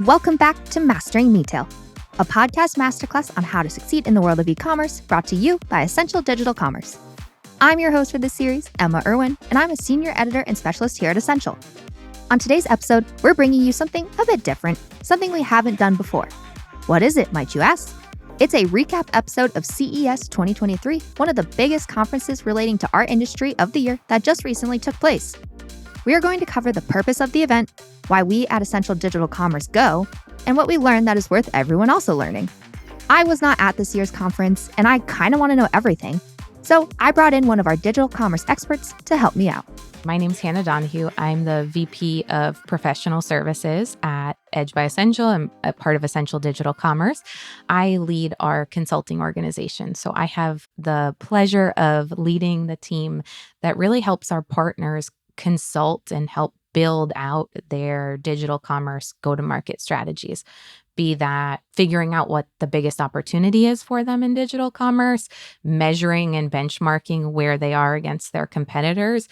Welcome back to Mastering Retail, a podcast masterclass on how to succeed in the world of e-commerce, brought to you by Essential Digital Commerce. I'm your host for this series, Emma Irwin, and I'm a senior editor and specialist here at Essential. On today's episode, we're bringing you something a bit different, something we haven't done before. What is it, might you ask? It's a recap episode of CES 2023, one of the biggest conferences relating to our industry of the year that just recently took place. We are going to cover the purpose of the event, why we at Essential Digital Commerce go, and what we learned that is worth everyone also learning. I was not at this year's conference, and I kind of want to know everything. So I brought in one of our digital commerce experts to help me out. My name's Hannah Donoghue. I'm the VP of Professional Services at Edge by Essential. I'm a part of Essential Digital Commerce. I lead our consulting organization. So I have the pleasure of leading the team that really helps our partners consult and help build out their digital commerce go-to-market strategies. Be that figuring out what the biggest opportunity is for them in digital commerce, measuring and benchmarking where they are against their competitors,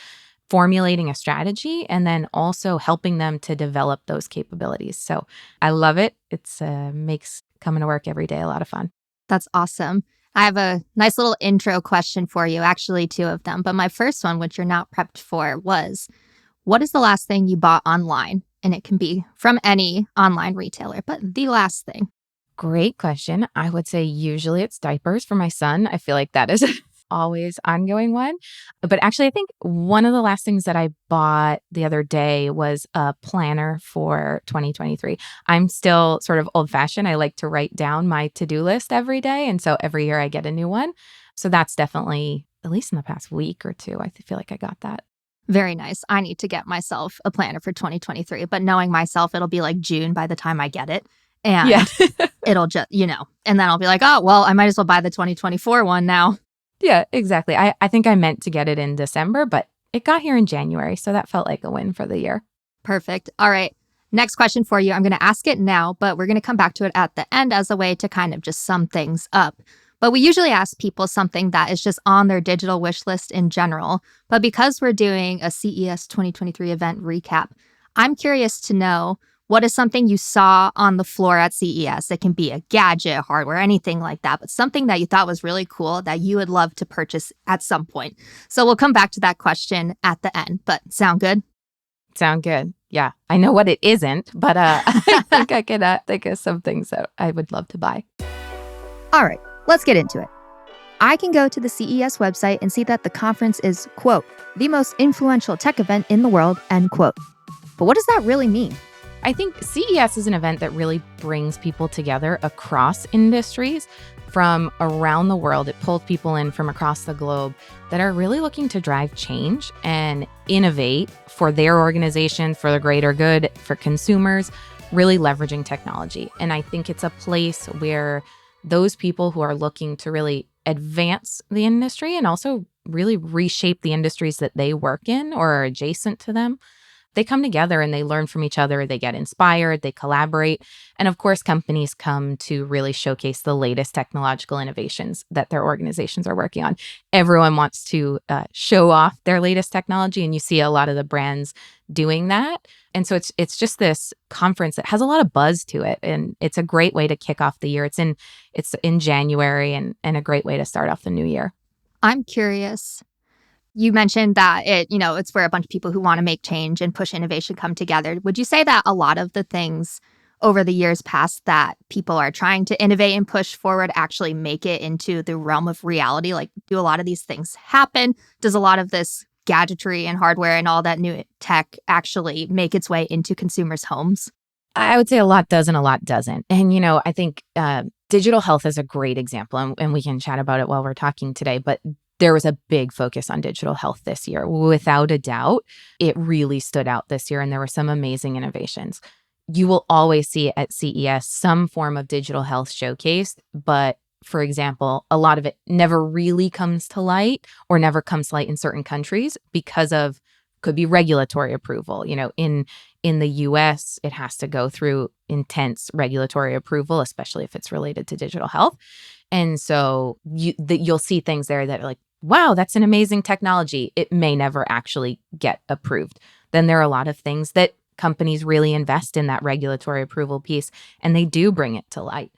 formulating a strategy, and then also helping them to develop those capabilities. So I love it. It's makes coming to work every day a lot of fun. That's awesome. I have a nice little intro question for you, actually two of them. But my first one, which you're not prepped for, was, what is the last thing you bought online? And it can be from any online retailer, but the last thing. Great question. I would say usually it's diapers for my son. I feel like that is always ongoing one. But actually, I think one of the last things that I bought the other day was a planner for 2023. I'm still sort of old-fashioned. I like to write down my to-do list every day. And so every year I get a new one. So that's definitely, at least in the past week or two, I feel like I got that. Very nice. I need to get myself a planner for 2023, but knowing myself, it'll be like June by the time I get it. And it'll just, and then I'll be like, oh, well, I might as well buy the 2024 one now. Yeah, exactly. I think I meant to get it in December, but it got here in January. So that felt like a win for the year. Perfect. All right. Next question for you. I'm going to ask it now, but we're going to come back to it at the end as a way to kind of just sum things up. But we usually ask people something that is just on their digital wish list in general. But because we're doing a CES 2023 event recap, I'm curious to know, what is something you saw on the floor at CES? It can be a gadget, hardware, anything like that, but something that you thought was really cool that you would love to purchase at some point. So we'll come back to that question at the end, but sound good? Sound good. Yeah. I know what it isn't, but I think I can think of some things that I would love to buy. All right, let's get into it. I can go to the CES website and see that the conference is, quote, the most influential tech event in the world, end quote. But what does that really mean? I think CES is an event that really brings people together across industries from around the world. It pulls people in from across the globe that are really looking to drive change and innovate for their organization, for the greater good, for consumers, really leveraging technology. And I think it's a place where those people who are looking to really advance the industry and also really reshape the industries that they work in or are adjacent to them, they come together and they learn from each other, they get inspired, they collaborate. And of course, companies come to really showcase the latest technological innovations that their organizations are working on. Everyone wants to show off their latest technology, and you see a lot of the brands doing that. And so it's just this conference that has a lot of buzz to it, and it's a great way to kick off the year. It's in January and a great way to start off the new year. I'm curious. You mentioned that it's where a bunch of people who want to make change and push innovation come together. Would you say that a lot of the things over the years past that people are trying to innovate and push forward actually make it into the realm of reality? Like, do a lot of these things happen? Does a lot of this gadgetry and hardware and all that new tech actually make its way into consumers' homes? I would say a lot does and a lot doesn't. And, I think digital health is a great example, and we can chat about it while we're talking today. But there was a big focus on digital health this year. Without a doubt, it really stood out this year, and there were some amazing innovations. You will always see at CES some form of digital health showcased, but for example, a lot of it never really comes to light or never comes to light in certain countries because of, could be regulatory approval. In the US, it has to go through intense regulatory approval, especially if it's related to digital health. And so you'll see things there that are like, wow, that's an amazing technology. It may never actually get approved. Then there are a lot of things that companies really invest in that regulatory approval piece, and they do bring it to light.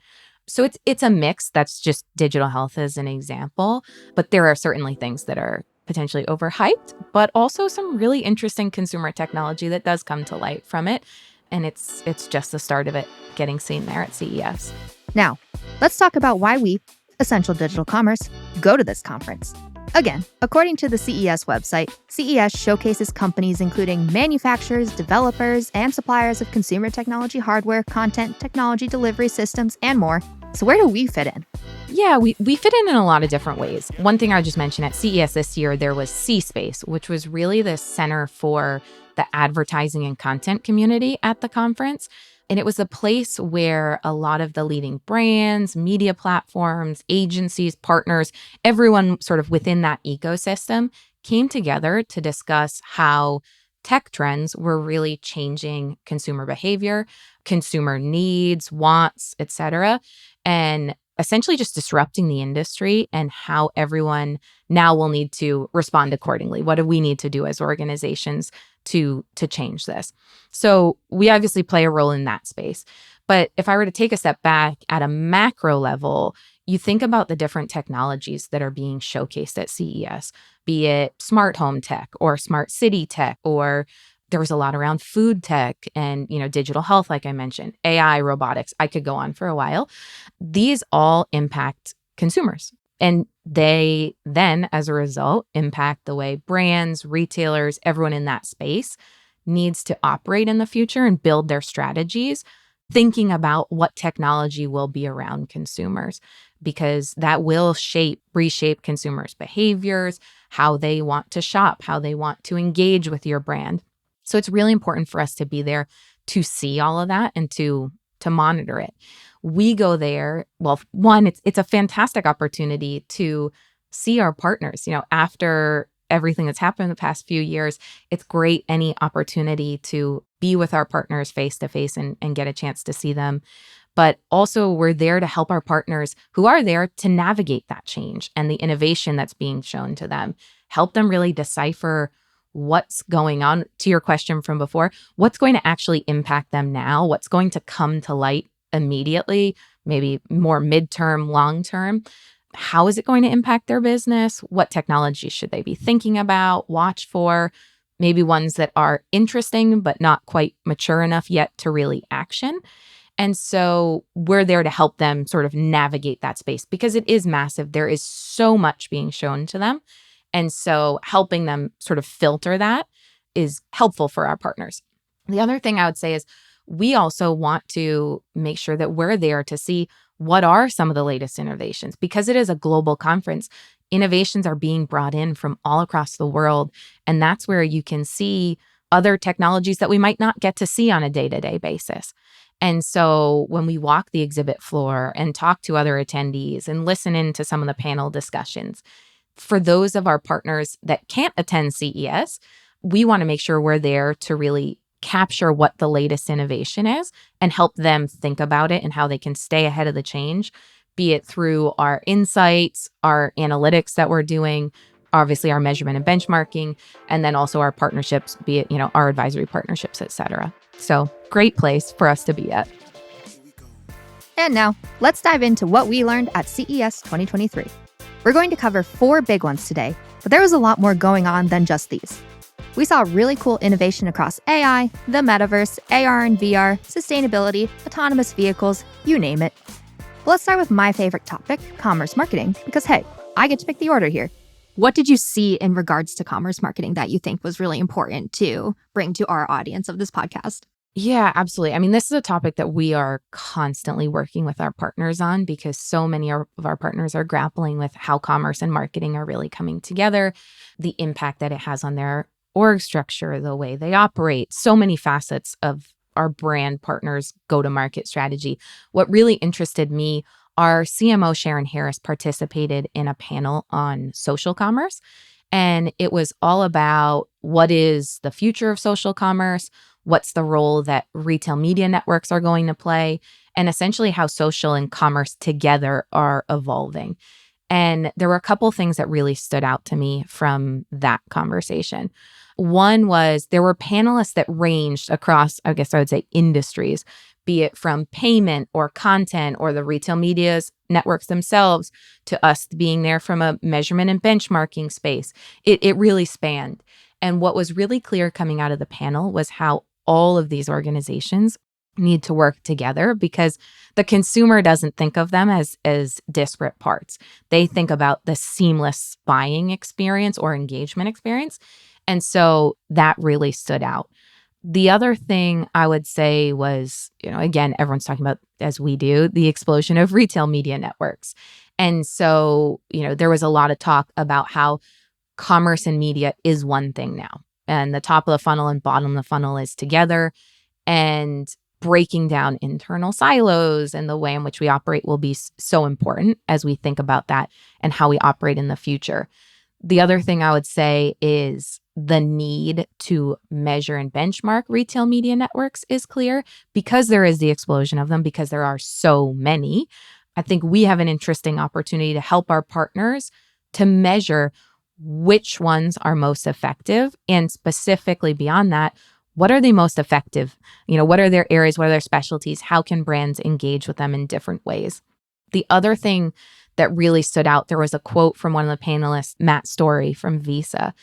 So it's a mix. That's just digital health as an example, but there are certainly things that are potentially overhyped, but also some really interesting consumer technology that does come to light from it. And it's just the start of it getting seen there at CES. Now, let's talk about why we, Essential Digital Commerce, go to this conference. Again, according to the CES website, CES showcases companies including manufacturers, developers, and suppliers of consumer technology hardware, content, technology delivery systems, and more. So where do we fit in? Yeah, we fit in a lot of different ways. One thing I just mentioned at CES this year, there was C-Space, which was really the center for the advertising and content community at the conference. And it was a place where a lot of the leading brands, media platforms, agencies, partners, everyone sort of within that ecosystem came together to discuss how tech trends were really changing consumer behavior, consumer needs, wants, et cetera, and essentially just disrupting the industry and how everyone now will need to respond accordingly. What do we need to do as organizations to change this? So we obviously play a role in that space. But if I were to take a step back at a macro level, you think about the different technologies that are being showcased at CES, be it smart home tech or smart city tech, or there was a lot around food tech and, digital health, like I mentioned, AI, robotics. I could go on for a while. These all impact consumers. And they then, as a result, impact the way brands, retailers, everyone in that space needs to operate in the future and build their strategies, thinking about what technology will be around consumers, because that will reshape consumers' behaviors, how they want to shop, how they want to engage with your brand. So it's really important for us to be there to see all of that and to monitor it. We go there. Well, one, it's a fantastic opportunity to see our partners. After everything that's happened in the past few years, it's great any opportunity to be with our partners face to face and get a chance to see them. But also we're there to help our partners who are there to navigate that change and the innovation that's being shown to them, help them really decipher what's going on. To your question from before, what's going to actually impact them now? What's going to come to light immediately, maybe more midterm, long term? How is it going to impact their business? What technologies should they be thinking about, watch for? Maybe ones that are interesting, but not quite mature enough yet to really action. And so we're there to help them sort of navigate that space because it is massive. There is so much being shown to them. And so helping them sort of filter that is helpful for our partners. The other thing I would say is we also want to make sure that we're there to see what are some of the latest innovations. Because it is a global conference, innovations are being brought in from all across the world. And that's where you can see other technologies that we might not get to see on a day-to-day basis. And so when we walk the exhibit floor and talk to other attendees and listen in to some of the panel discussions, for those of our partners that can't attend CES, we want to make sure we're there to really capture what the latest innovation is and help them think about it and how they can stay ahead of the change, be it through our insights, our analytics that we're doing, obviously our measurement and benchmarking, and then also our partnerships, be it, our advisory partnerships, et cetera. So great place for us to be at. And now let's dive into what we learned at CES 2023. We're going to cover 4 big ones today, but there was a lot more going on than just these. We saw really cool innovation across AI, the metaverse, AR and VR, sustainability, autonomous vehicles, you name it. But let's start with my favorite topic, commerce marketing, because hey, I get to pick the order here. What did you see in regards to commerce marketing that you think was really important to bring to our audience of this podcast? Yeah, absolutely. I mean, this is a topic that we are constantly working with our partners on because so many of our partners are grappling with how commerce and marketing are really coming together, the impact that it has on their org structure, the way they operate, so many facets of our brand partners' go-to-market strategy. What really interested me, our CMO, Sharon Harris, participated in a panel on social commerce, and it was all about what is the future of social commerce, what's the role that retail media networks are going to play, and essentially how social and commerce together are evolving. And there were a couple things that really stood out to me from that conversation. One was there were panelists that ranged across, I guess I would say, industries, be it from payment or content or the retail media's networks themselves to us being there from a measurement and benchmarking space. It really spanned. And what was really clear coming out of the panel was how all of these organizations need to work together, because the consumer doesn't think of them as disparate parts. They think about the seamless buying experience or engagement experience. And so that really stood out. The other thing I would say was, again, everyone's talking about, as we do, the explosion of retail media networks. And so, there was a lot of talk about how commerce and media is one thing now. And the top of the funnel and bottom of the funnel is together. And breaking down internal silos and the way in which we operate will be so important as we think about that and how we operate in the future. The other thing I would say is the need to measure and benchmark retail media networks is clear, because there is the explosion of them, because there are so many. I think we have an interesting opportunity to help our partners to measure which ones are most effective, and specifically beyond that, what are they most effective? What are their areas? What are their specialties? How can brands engage with them in different ways? The other thing that really stood out, there was a quote from one of the panelists, Matt Story from Visa,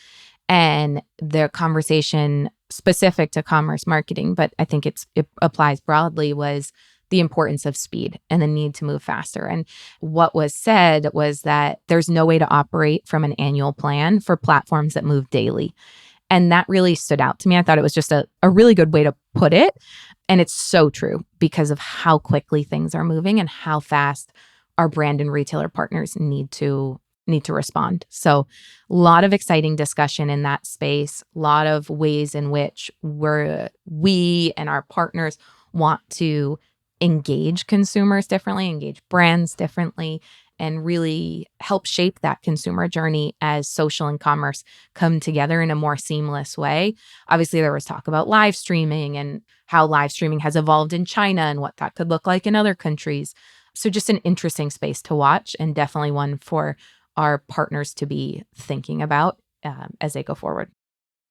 and their conversation specific to commerce marketing, but I think it applies broadly, was the importance of speed and the need to move faster. And what was said was that there's no way to operate from an annual plan for platforms that move daily. And that really stood out to me. I thought it was just a really good way to put it. And it's so true because of how quickly things are moving and how fast our brand and retailer partners need to respond. So a lot of exciting discussion in that space, a lot of ways in which we and our partners want to engage consumers differently, engage brands differently, and really help shape that consumer journey as social and commerce come together in a more seamless way. Obviously, there was talk about live streaming and how live streaming has evolved in China and what that could look like in other countries. So just an interesting space to watch, and definitely one for our partners to be thinking about as they go forward.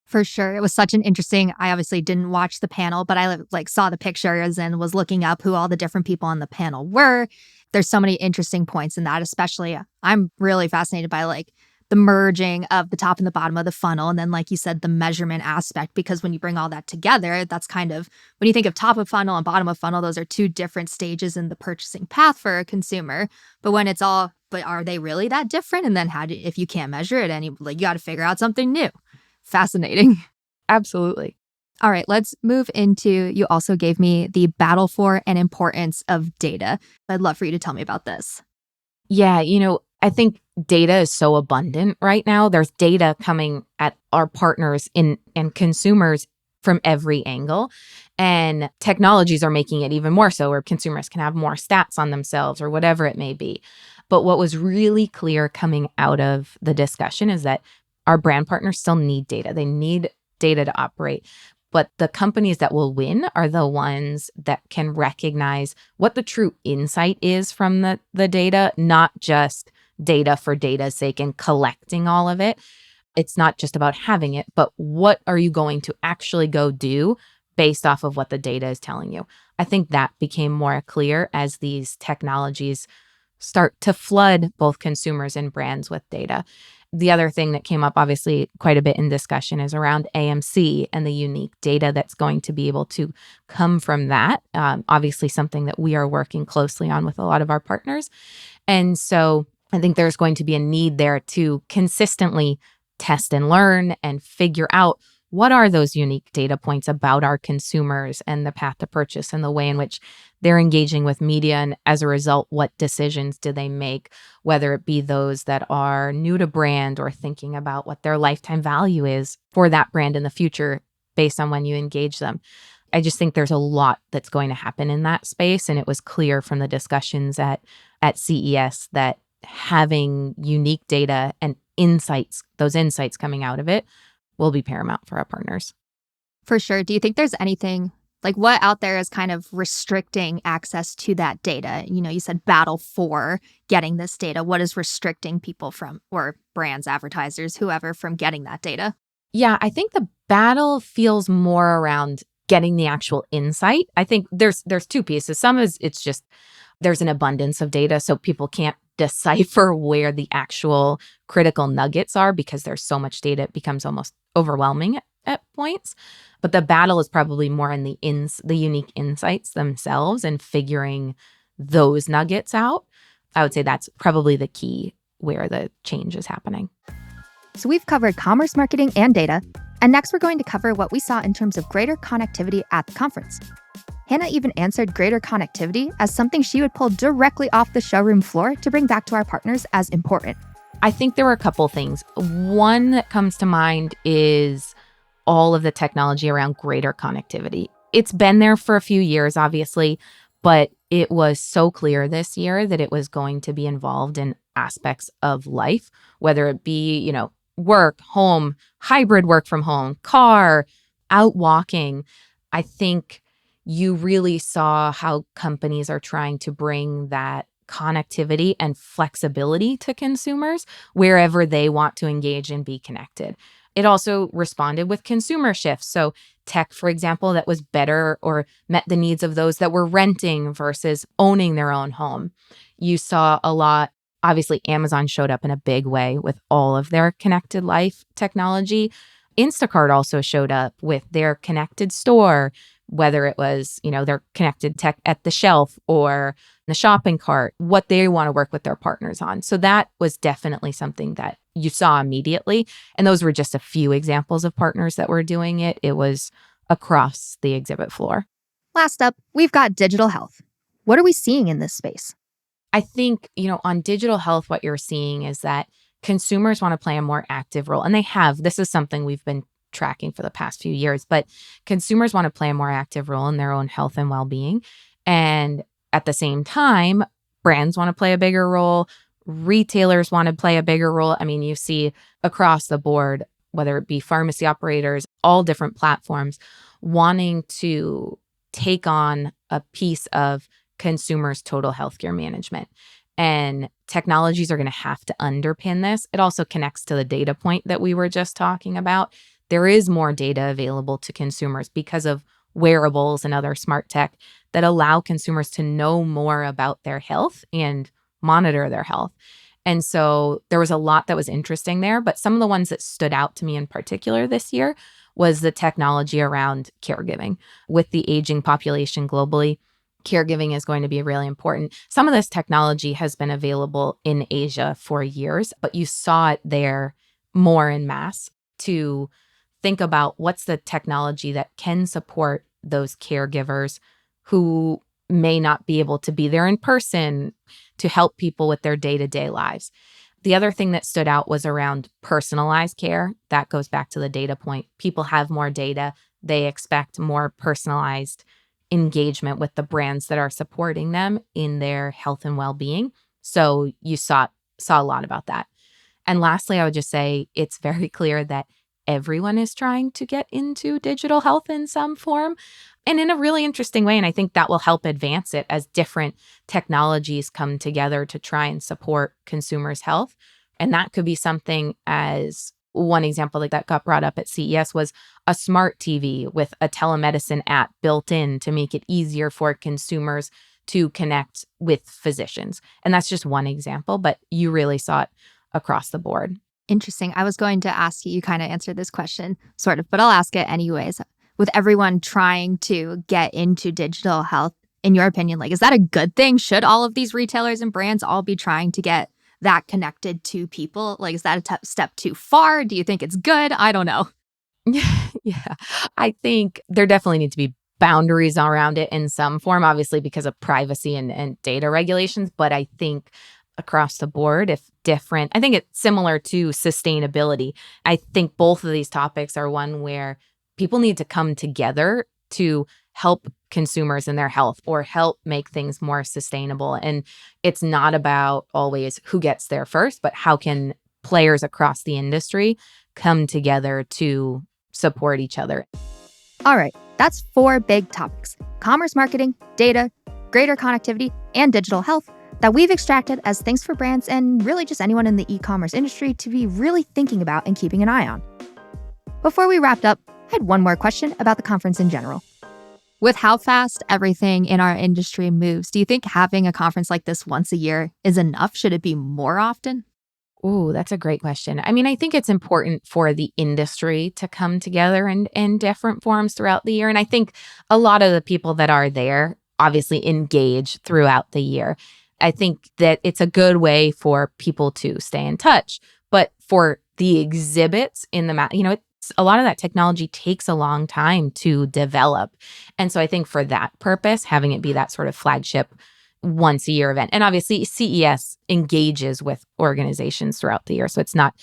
For sure. It was such an interesting, I obviously didn't watch the panel, but I saw the pictures and was looking up who all the different people on the panel were. There's so many interesting points in that, especially I'm really fascinated by the merging of the top and the bottom of the funnel. And then, like you said, the measurement aspect, because when you bring all that together, that's kind of, when you think of top of funnel and bottom of funnel, those are two different stages in the purchasing path for a consumer. But when it's all, but are they really that different? And then if you can't measure it, you got to figure out something new. Fascinating. Absolutely. All right, let's move into, you also gave me the battle for and importance of data. I'd love for you to tell me about this. Yeah, I think data is so abundant right now. There's data coming at our partners and consumers from every angle. And technologies are making it even more so, where consumers can have more stats on themselves or whatever it may be. But what was really clear coming out of the discussion is that our brand partners still need data. They need data to operate. But the companies that will win are the ones that can recognize what the true insight is from the data, not just data for data's sake and collecting all of it. It's not just about having it, but what are you going to actually go do based off of what the data is telling you? I think that became more clear as these technologies start to flood both consumers and brands with data. The other thing that came up, obviously, quite a bit in discussion is around AMC and the unique data that's going to be able to come from that. Obviously, something that we are working closely on with a lot of our partners. And so I think there's going to be a need there to consistently test and learn and figure out what are those unique data points about our consumers and the path to purchase and the way in which they're engaging with media. And as a result, what decisions do they make, whether it be those that are new to brand or thinking about what their lifetime value is for that brand in the future based on when you engage them. I just think there's a lot that's going to happen in that space. And it was clear from the discussions at CES that having unique data and insights, those insights coming out of it, will be paramount for our partners. For sure. Do you think there's anything, what out there is kind of restricting access to that data? You said battle for getting this data. What is restricting people from, or brands, advertisers, whoever, from getting that data? Yeah, I think the battle feels more around getting the actual insight. I think there's two pieces. Some is it's just there's an abundance of data, so people can't decipher where the actual critical nuggets are because there's so much data, it becomes almost overwhelming at points. But the battle is probably more in the unique insights themselves and figuring those nuggets out. I would say that's probably the key where the change is happening. So we've covered commerce marketing and data, and next we're going to cover what we saw in terms of greater connectivity at the conference. Hannah even answered greater connectivity as something she would pull directly off the showroom floor to bring back to our partners as important. I think there were a couple things. One that comes to mind is all of the technology around greater connectivity. It's been there for a few years, obviously, but it was so clear this year that it was going to be involved in aspects of life, whether it be, work, home, hybrid work from home, car, out walking. I think you really saw how companies are trying to bring that connectivity and flexibility to consumers wherever they want to engage and be connected. It also responded with consumer shifts. So tech, for example, that was better or met the needs of those that were renting versus owning their own home. You saw a lot. Obviously, Amazon showed up in a big way with all of their connected life technology. Instacart also showed up with their connected store, whether it was, their connected tech at the shelf or the shopping cart, what they want to work with their partners on. So that was definitely something that you saw immediately. And those were just a few examples of partners that were doing it. It was across the exhibit floor. Last up, we've got digital health. What are we seeing in this space? I think, on digital health, what you're seeing is that consumers want to play a more active role. And they have. This is something we've been tracking for the past few years, but consumers want to play a more active role in their own health and well-being. And at the same time, brands want to play a bigger role. Retailers want to play a bigger role. I mean, you see across the board, whether it be pharmacy operators, all different platforms wanting to take on a piece of consumers' total healthcare management. And technologies are going to have to underpin this. It also connects to the data point that we were just talking about. There is more data available to consumers because of wearables and other smart tech that allow consumers to know more about their health and monitor their health. And so there was a lot that was interesting there, but some of the ones that stood out to me in particular this year was the technology around caregiving. With the aging population globally, caregiving is going to be really important. Some of this technology has been available in Asia for years, but you saw it there more en masse to think about what's the technology that can support those caregivers who may not be able to be there in person to help people with their day-to-day lives. The other thing that stood out was around personalized care. That goes back to the data point. People have more data. They expect more personalized engagement with the brands that are supporting them in their health and well-being. So you saw a lot about that. And lastly, I would just say it's very clear that everyone is trying to get into digital health in some form and in a really interesting way. And I think that will help advance it as different technologies come together to try and support consumers' health. And that could be something as one example that got brought up at CES was a smart TV with a telemedicine app built in to make it easier for consumers to connect with physicians. And that's just one example, but you really saw it across the board. Interesting. I was going to ask you, you kind of answered this question, sort of, but I'll ask it anyways. With everyone trying to get into digital health, in your opinion, is that a good thing? Should all of these retailers and brands all be trying to get that connected to people? Is that a step too far? Do you think it's good? I don't know. Yeah, I think there definitely need to be boundaries around it in some form, obviously because of privacy and data regulations. But I think across the board, if different, I think it's similar to sustainability. I think both of these topics are one where people need to come together to help consumers in their health or help make things more sustainable. And it's not about always who gets there first, but how can players across the industry come together to support each other. All right, that's 4 big topics: commerce marketing, data, greater connectivity, and digital health that we've extracted as things for brands and really just anyone in the e-commerce industry to be really thinking about and keeping an eye on. Before we wrap up, I had one more question about the conference in general. With how fast everything in our industry moves, do you think having a conference like this once a year is enough? Should it be more often? Ooh, that's a great question. I mean, I think it's important for the industry to come together in different forms throughout the year. And I think a lot of the people that are there obviously engage throughout the year. I think that it's a good way for people to stay in touch. But for the exhibits in the, a lot of that technology takes a long time to develop. And so I think for that purpose, having it be that sort of flagship once a year event. And obviously CES engages with organizations throughout the year. So it's not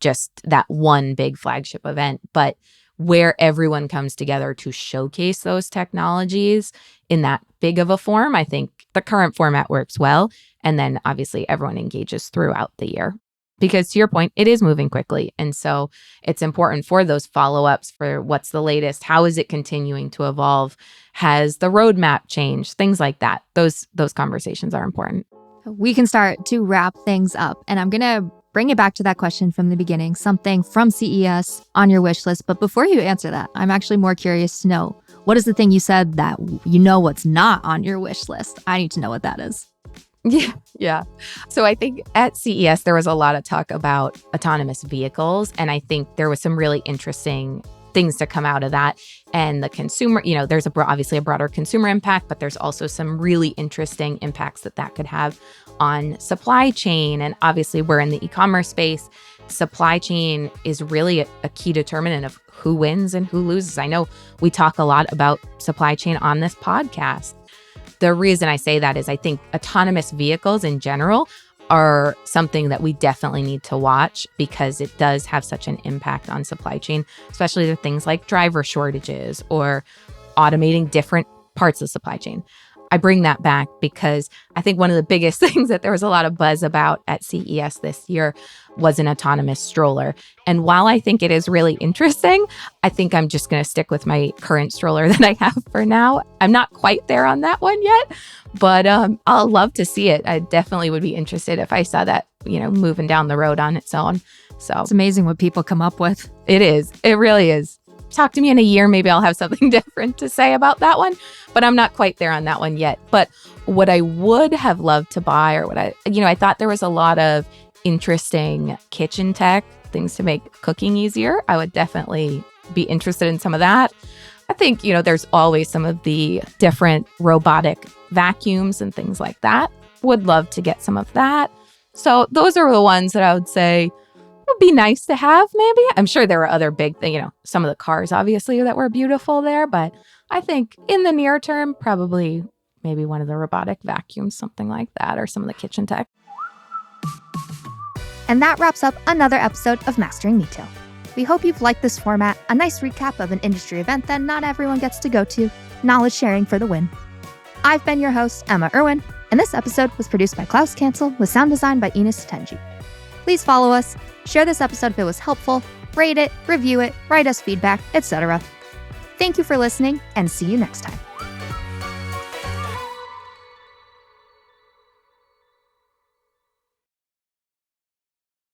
just that one big flagship event, but where everyone comes together to showcase those technologies in that big of a form. I think the current format works well. And then obviously everyone engages throughout the year. Because to your point, it is moving quickly. And so it's important for those follow-ups for what's the latest, how is it continuing to evolve, has the roadmap changed, things like that. Those conversations are important. We can start to wrap things up. And I'm going to bring it back to that question from the beginning, something from CES on your wish list. But before you answer that, I'm actually more curious to know, what is the thing you said that you know what's not on your wish list? I need to know what that is. Yeah. So I think at CES, there was a lot of talk about autonomous vehicles. And I think there was some really interesting things to come out of that. And the consumer, there's obviously a broader consumer impact, but there's also some really interesting impacts that could have on supply chain. And obviously we're in the e-commerce space. Supply chain is really a key determinant of who wins and who loses. I know we talk a lot about supply chain on this podcast. The reason I say that is I think autonomous vehicles in general are something that we definitely need to watch because it does have such an impact on supply chain, especially the things like driver shortages or automating different parts of the supply chain. I bring that back because I think one of the biggest things that there was a lot of buzz about at CES this year was an autonomous stroller. And while I think it is really interesting, I think I'm just going to stick with my current stroller that I have for now. I'm not quite there on that one yet, but I'll love to see it. I definitely would be interested if I saw that, moving down the road on its own. So it's amazing what people come up with. It is. It really is. Talk to me in a year, maybe I'll have something different to say about that one, but I'm not quite there on that one yet. But what I would have loved to buy, or what I thought there was a lot of interesting kitchen tech, things to make cooking easier. I would definitely be interested in some of that. I think, there's always some of the different robotic vacuums and things like that. Would love to get some of that. So those are the ones that I would say would be nice to have, maybe. I'm sure there are other big things, some of the cars, obviously, that were beautiful there. But I think in the near term, probably maybe one of the robotic vacuums, something like that, or some of the kitchen tech. And that wraps up another episode of Mastering Retail. We hope you've liked this format, a nice recap of an industry event that not everyone gets to go to, knowledge sharing for the win. I've been your host, Emma Irwin, and this episode was produced by Klaus Cancel with sound design by Ines Tenji. Please follow us, share this episode if it was helpful, rate it, review it, write us feedback, etc. Thank you for listening, and see you next time.